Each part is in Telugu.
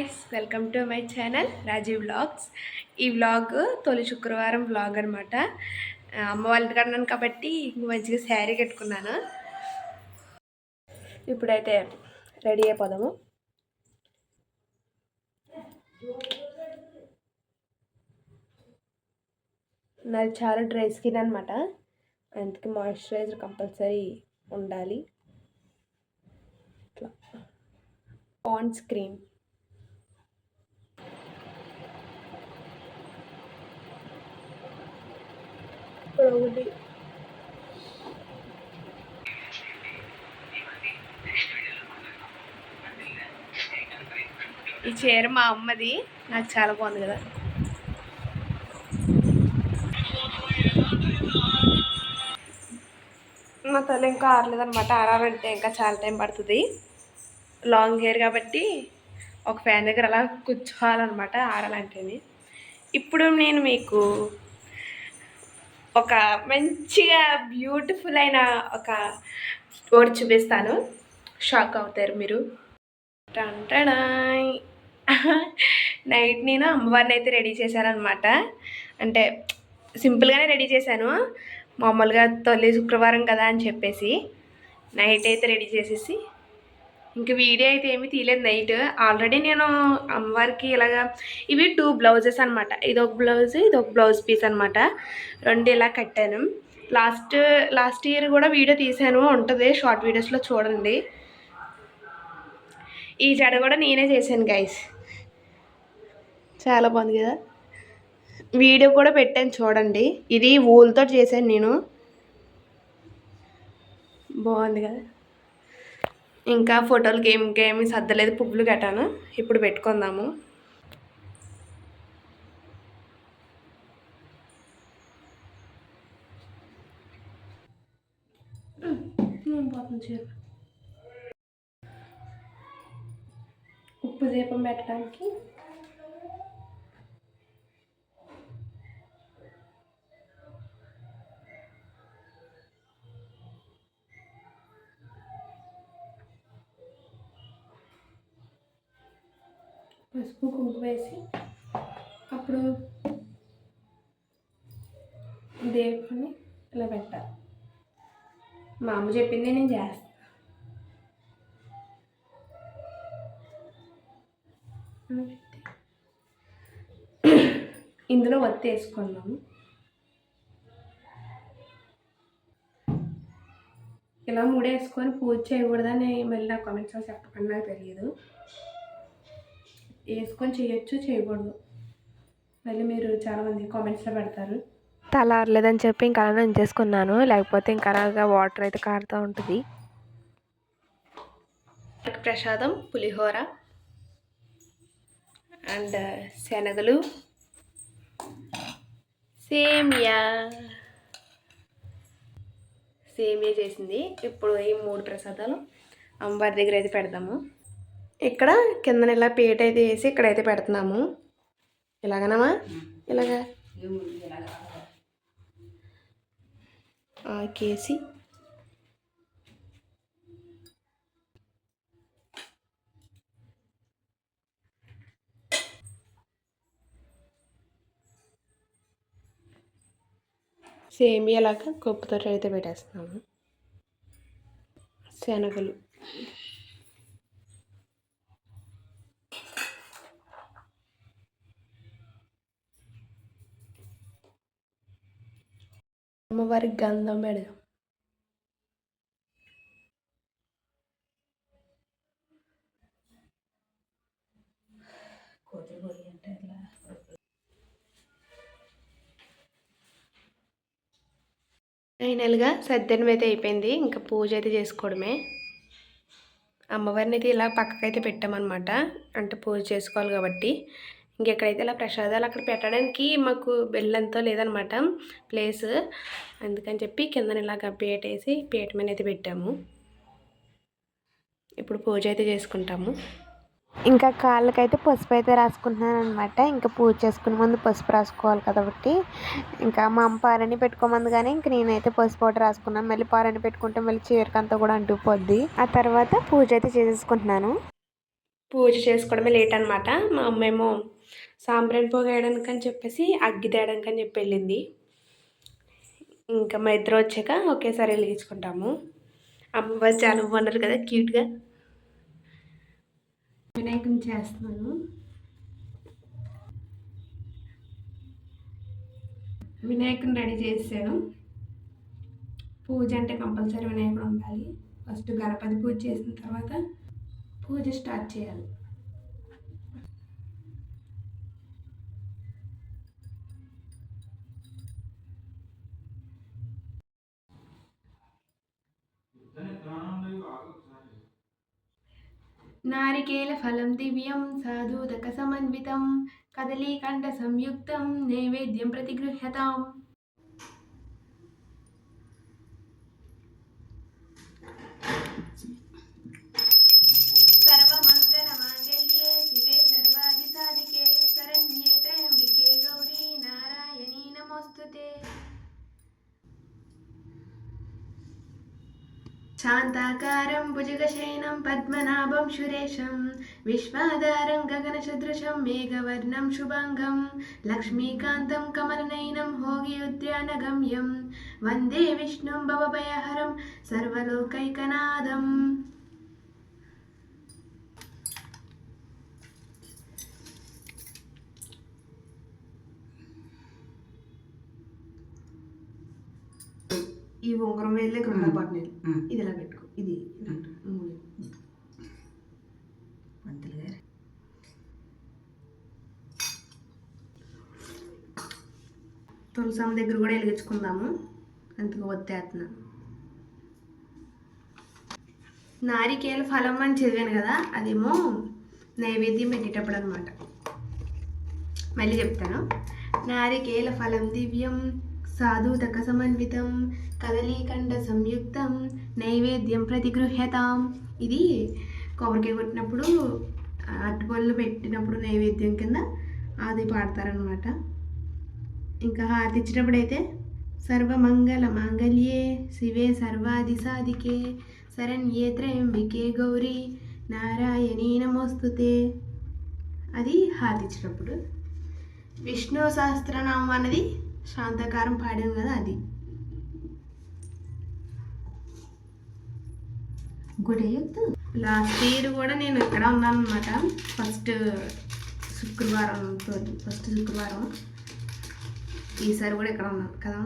Guys, welcome to my channel Rajeev vlogs. ఈ వ్లాగ్ తొలి శుక్రవారం వ్లాగ్ అనమాట. అమ్మ వాళ్ళ ఇంటికాడ ఉన్నాను కాబట్టి మంచిగా శారీ కట్టుకున్నాను. ఇప్పుడైతే రెడీ అయిపోదాము. నాది చాలా డ్రై స్కిన్ అనమాట, అందుకే మాయిశ్చరైజర్ కంపల్సరీ ఉండాలి. ఇట్లా పాండ్స్ క్రీమ్ ఒకటి ఈ చీర మా అమ్మది, నాకు చాలా బాగుంది కదా. మా తల ఇంకా ఆరలేదనమాట. ఆరాలంటే ఇంకా చాలా టైం పడుతుంది. లాంగ్ హెయిర్ కాబట్టి ఒక ఫ్యాన్ దగ్గర అలా కూర్చోవాలన్నమాట ఆరాలంటేనే. ఇప్పుడు నేను మీకు ఒక మంచిగా బ్యూటిఫుల్ అయిన ఒక ఓడి చూపిస్తాను, షాక్ అవుతారు మీరు. టంటడాయ్. నైట్ నేను అమ్మవారిని అయితే రెడీ చేశానమాట. అంటే సింపుల్గానే రెడీ చేశాను, మామూలుగా తొలి శుక్రవారం కదా అని చెప్పేసి నైట్ అయితే రెడీ చేసేసి ఇంక వీడియో అయితే ఏమీ తీయలేదు నైట్. ఆల్రెడీ నేను అమ్మవారికి ఇలాగా ఇవి 2 బ్లౌజెస్ అనమాట. ఇదొక బ్లౌజ్, ఇదొక బ్లౌజ్ పీస్ అనమాట. 2 ఇలా కట్టాను. లాస్ట్ ఇయర్ కూడా వీడియో తీసాను, ఉంటుంది షార్ట్ వీడియోస్లో చూడండి. ఈ జడ కూడా నేనే చేశాను గైస్, చాలా బాగుంది కదా. వీడియో కూడా పెట్టాను చూడండి. ఇది ఊళ్ళతో చేశాను నేను, బాగుంది కదా. ఇంకా ఫోటోలకి ఏమి సర్దలేదు, పువ్వులు కట్టాను. ఇప్పుడు పెట్టుకుందాము. ఉప్పు దీపం పెట్టడానికి పసుపు కుంకుమ వేసి అప్పుడు దేవుడిని ఇలా పెట్టాలి. మా అమ్మ చెప్పింది నేను చేస్తాను. ఇందులో ఒత్తి వేసుకున్నాము. ఇలా మూడేసుకొని పూజ చేయకూడదని మళ్ళీ నా కామెంట్స్లో చెప్పకుండా నాకు తెలియదు. వేసుకొని చేయొచ్చు, చేయకూడదు, మళ్ళీ మీరు చాలామంది కామెంట్స్లో పెడతారు. తలారలేదని చెప్పి ఇంకా అలా ఉంచేసుకున్నాను, లేకపోతే ఇంకా అలాగా వాటర్ అయితే కారుతూ ఉంటుంది. ప్రసాదం పులిహోర అండ్ శనగలు, సేమియా చేసింది. ఇప్పుడు ఈ 3 ప్రసాదాలు అమ్మవారి దగ్గర అయితే పెడతాము. ఇక్కడ కిందన ఇలా పీట అయితే వేసి ఇక్కడైతే పెడుతున్నాము. ఇలాగనమా, ఇలాగా ఆకేసి సేమియాలాగా కప్పుతో అయితే పెట్టేస్తున్నాము. శనగలు అమ్మవారికి గంధం పెడదాం. ఫైనల్గా సద్దనం అయితే అయిపోయింది, ఇంకా పూజ అయితే చేసుకోవడమే. అమ్మవారిని అయితే ఇలా పక్కకైతే పెట్టామన్నమాట, అంటే పూజ చేసుకోవాలి కాబట్టి. ఇంకెక్కడైతే ఇలా ప్రసాదాలు అక్కడ పెట్టడానికి మాకు బెల్లంతో లేదనమాట ప్లేస్, అందుకని చెప్పి కిందన ఇలాగ పీట వేసి పీట మీద అయితే పెట్టాము. ఇప్పుడు పూజ అయితే చేసుకుంటాము. ఇంకా కాళ్ళకైతే పసుపు అయితే రాసుకుంటున్నాను అనమాట. ఇంకా పూజ చేసుకునే ముందు పసుపు రాసుకోవాలి కాబట్టి ఇంకా మా అమ్మ పారని పెట్టుకోమంది, కానీ ఇంక నేనైతే పసుపు ఒకటి రాసుకున్నాను. మళ్ళీ పారని పెట్టుకుంటే మళ్ళీ చీరకంతా కూడా అంటుకుపోద్ది. ఆ తర్వాత పూజ అయితే చేసేసుకుంటున్నాను. పూజ చేసుకోవడమే లేట్ అనమాట. మా అమ్మేమో సాంబ్రాణి పొగ వేయడానికి అని చెప్పేసి అగ్గి తేయడానికి అని చెప్పి వెళ్ళింది. ఇంకా మా ఇద్దరు వచ్చాక ఒకేసారి వెలిగించుకుంటాము. అమ్మవారు చాలా బాగున్నారు కదా క్యూట్గా. వినాయకుని చేస్తున్నాను. వినాయకుని రెడీ చేసాను. పూజ అంటే కంపల్సరీ వినాయకుడు ఉండాలి. ఫస్ట్ గణపతి పూజ చేసిన తర్వాత పూజ స్టార్ట్ చేయాలి. నారికేల ఫలం దివ్యం సాధూదక సమన్వితం కదలీకంఠ సంయుక్తం నైవేద్యం ప్రతిగృహ్యతాం. సర్వమంగళమాంగళ్యే శివే సర్వాధిసాధికే శరణ్యే త్రయంబికే గౌరీ నారాయణీ నమోస్తుతే. శాంతాకారం భుజగశయనం పద్మనాభం సురేశం విశ్వాధారం గగనసదృశం మేఘవర్ణం శుభాంగం లక్ష్మీకాంతం కమలనయనం హోగియుద్యానగమ్యం వందే విష్ణుం భవభయహరం సర్వలోకైకనాథం. ఈ ఉంగరం వేలే ఇక్కడ పట్టినది. ఇది ఇలా పెట్టుకో. ఇది పంతులు గారు తులసమ్మ దగ్గర కూడా వెలిగించుకుందాము. అందుకు ఒత్తేస్తున్నా. నారికేల ఫలం అని చదివాను కదా, అదేమో నైవేద్యం పెట్టేటప్పుడు అనమాట. మళ్ళీ చెప్తాను. నారికేల ఫలం దివ్యం సాధూదక సమన్వితం కదలీకంఠ సంయుక్తం నైవేద్యం ప్రతిగృహ్యతాం. ఇది కొబ్బరికాయ కొట్టినప్పుడు అట్టుపళ్ళు పెట్టినప్పుడు నైవేద్యం కింద అది పాడతారనమాట. ఇంకా హారతి ఇచ్చినప్పుడు అయితే సర్వమంగళ మాంగళ్యే శివే సర్వాధిసాధికే శరణ్యే త్రయంబికే గౌరీ నారాయణీ నమోస్తుతే. అది హారతి ఇచ్చినప్పుడు. విష్ణు సహస్రనామం అన్నది శాంతకారం పాడాను కదా, అది. లాస్ట్ ఇయర్ కూడా నేను ఇక్కడ ఉన్నాను అనమాట. ఫస్ట్ శుక్రవారం. ఈసారి కూడా ఇక్కడ ఉన్నాను కదా.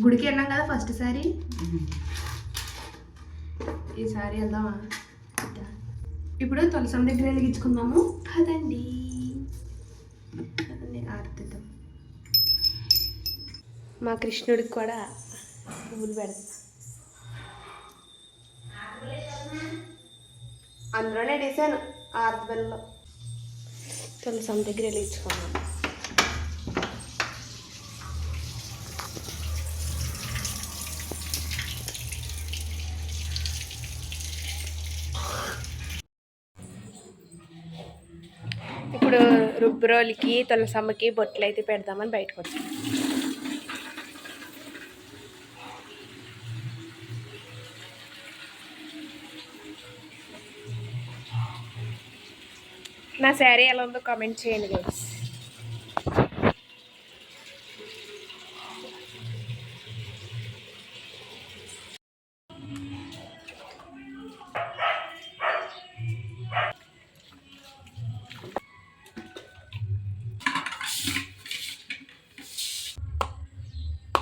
గుడికి వెళ్ళాం కదా ఫస్ట్ సారి. ఈసారి వెళ్దామా? ఇప్పుడు తులసమ్మ దగ్గర వెలిగించుకుందాము కదండి. ఆర్తిద్దాం. మా కృష్ణుడికి కూడా పువ్వులు పెడతాం. అందులోనే డిసాను ఆర్తిబెల్లో. తులసమ్మ దగ్గర వెలిగించుకున్నాం. ఇప్పుడు రుబ్బురోలికి తులసమ్మకి బొట్లు అయితే పెడదామని బయటకు వచ్చాం. నా శారీ ఎలా ఉందో కామెంట్ చేయండి గైస్.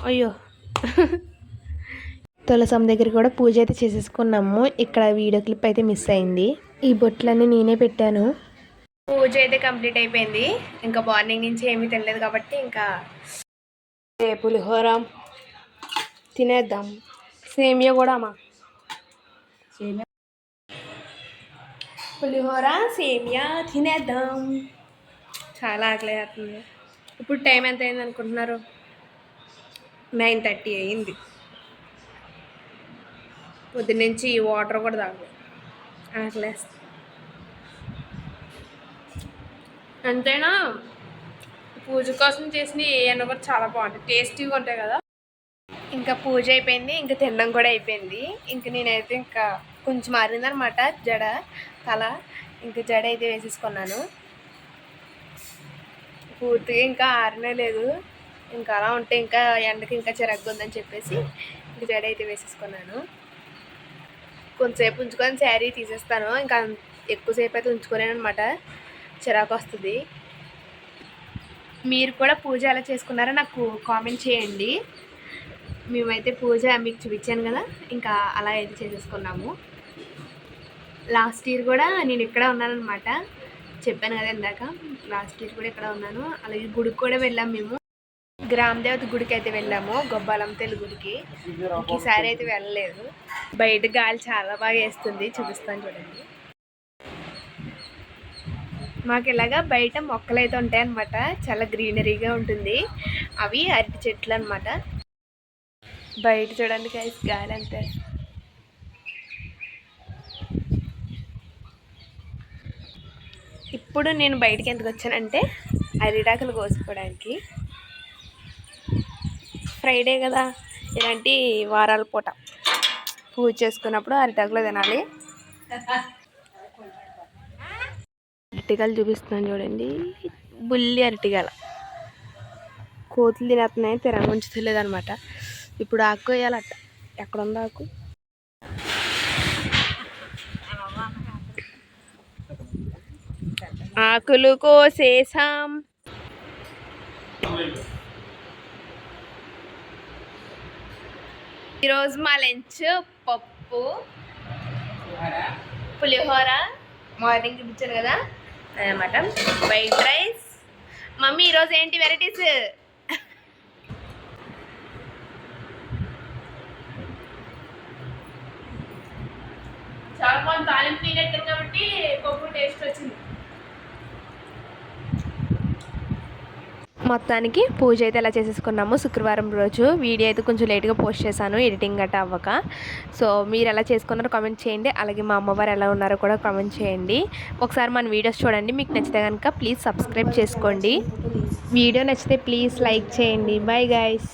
అయ్యో, తులసమ్మ దగ్గర కూడా పూజ అయితే చేసేసుకున్నాము. ఇక్కడ వీడియో క్లిప్ అయితే మిస్ అయింది. ఈ బొట్లన్నీ నేనే పెట్టాను. పూజ అయితే కంప్లీట్ అయిపోయింది. ఇంకా మార్నింగ్ నుంచి ఏమీ తినలేదు కాబట్టి ఇంకా పులిహోర తినేద్దాం. సేమియా కూడా అమ్మా, పులిహోర సేమియా తినేద్దాం. చాలా ఆకలి అవుతుంది. ఇప్పుడు టైం ఎంత అయింది అనుకుంటున్నారు? 9:30 అయింది. పొద్దున్నుంచి వాటర్ కూడా తాగలేదు. ఆకలేస్తుంది. అంతేనా, పూజ కోసం చేసిన ఏమైనా కూడా చాలా బాగుంటాయి, టేస్టీగా ఉంటాయి కదా. ఇంకా పూజ అయిపోయింది, ఇంకా తినడం కూడా అయిపోయింది. ఇంక నేనైతే ఇంకా కొంచెం మారిందనమాట జడ, తల. ఇంక జడ అయితే వేసేసుకున్నాను. పూర్తిగా ఇంకా ఆరనే లేదు, ఇంకా అలా ఉంటే ఇంకా ఎండకి ఇంకా చిరాగ్గా ఉందని చెప్పేసి ఇంక జడ అయితే వేసేసుకున్నాను. కొంతసేపు ఉంచుకొని శారీ తీసేస్తాను, ఇంకా ఎక్కువసేపు అయితే ఉంచుకోలేను అనమాట, చిరాకు వస్తుంది. మీరు కూడా పూజ ఎలా చేసుకున్నారో నాకు కామెంట్ చేయండి. మేమైతే పూజ మీకు చూపించాను కదా, ఇంకా అలా అయితే చేసేసుకున్నాము. లాస్ట్ ఇయర్ కూడా నేను ఇక్కడ ఉన్నానమాట, చెప్పాను కదా ఇందాక, లాస్ట్ ఇయర్ కూడా ఇక్కడ ఉన్నాను. అలాగే గుడికి కూడా వెళ్ళాము, మేము గ్రామదేవత గుడికి అయితే వెళ్ళాము, గొబ్బాలం తెలుగు గుడికి. ఈసారి అయితే వెళ్ళలేదు. బయట గాలి చాలా బాగా వేస్తుంది, చూపిస్తాను చూడండి. మాకు ఇలాగా బయట మొక్కలు అయితే ఉంటాయి అన్నమాట, చాలా గ్రీనరీగా ఉంటుంది. అవి అరటి చెట్లు అనమాట. బయట చూడండి గైస్, గాలి అంతే. ఇప్పుడు నేను బయటికి ఎందుకు వచ్చానంటే అరిటాకులు కోసుకోవడానికి. ఫ్రైడే కదా, ఇలాంటి వారాల పూట పూజ చేసుకున్నప్పుడు అరిటాకులు తినాలి. అరటికాయలు చూపిస్తున్నాను చూడండి, బుల్లి అరటికాయలు. కోతులు తినేస్తున్నాయి, ఉంచుతలేదు అనమాట. ఇప్పుడు ఆకు వేయాలట, ఎక్కడుంది ఆకు? ఆకులు కోసేసాం. ఈరోజు మా లంచ్ పప్పు, పులిహోర, మార్నింగ్ చూపించాను కదా అదనమాట, వైట్ రైస్. మమ్మీ ఈరోజు ఏంటి వెరైటీస్? చాలా బాగుంది, తాలింపు నీళ్ళు కాబట్టి పప్పు టేస్ట్ వచ్చింది. మొత్తానికి పూజ అయితే ఎలా చేసేసుకున్నాము శుక్రవారం రోజు. వీడియో అయితే కొంచెం లేట్గా పోస్ట్ చేశాను, ఎడిటింగ్ గట్టా అవ్వక. సో మీరు ఎలా చేసుకున్నారో కామెంట్ చేయండి, అలాగే మా అమ్మవారు ఎలా ఉన్నారో కూడా కామెంట్ చేయండి. ఒకసారి మన వీడియోస్ చూడండి, మీకు నచ్చితే కనుక ప్లీజ్ సబ్స్క్రైబ్ చేసుకోండి. వీడియో నచ్చితే ప్లీజ్ లైక్ చేయండి. Bye guys.